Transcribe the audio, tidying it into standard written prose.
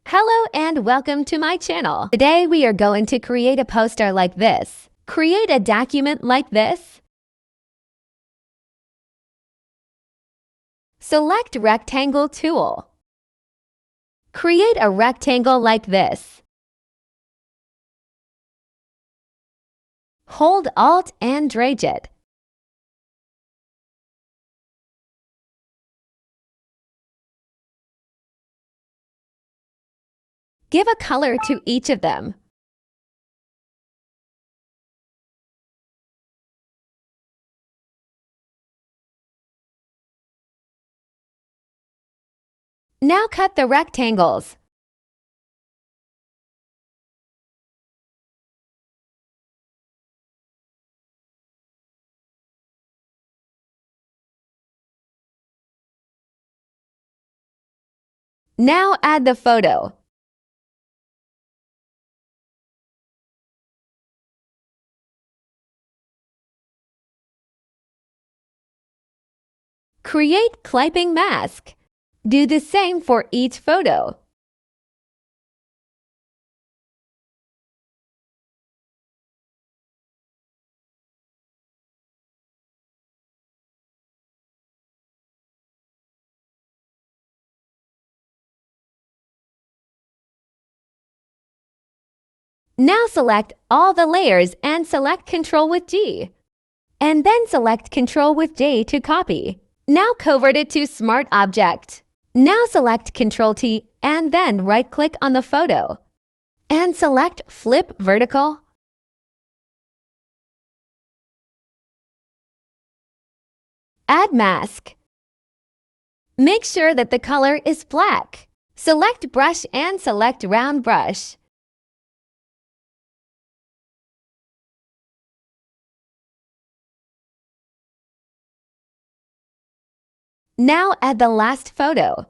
Hello and welcome to my channel. Today we are going to create a poster like this. Create a document like this. Select Rectangle tool. Create a rectangle like this. Hold Alt and drag it. Give a color to each of them. Now cut the rectangles. Now add the photo. Create clipping mask. Do the same for each photo. Now select all the layers and select Ctrl with G. And then select Ctrl with J to copy. Now convert it to Smart Object. Now select Ctrl T and then right-click on the photo. And select Flip Vertical. Add mask. Make sure that the color is black. Select Brush and select Round Brush. Now add the last photo.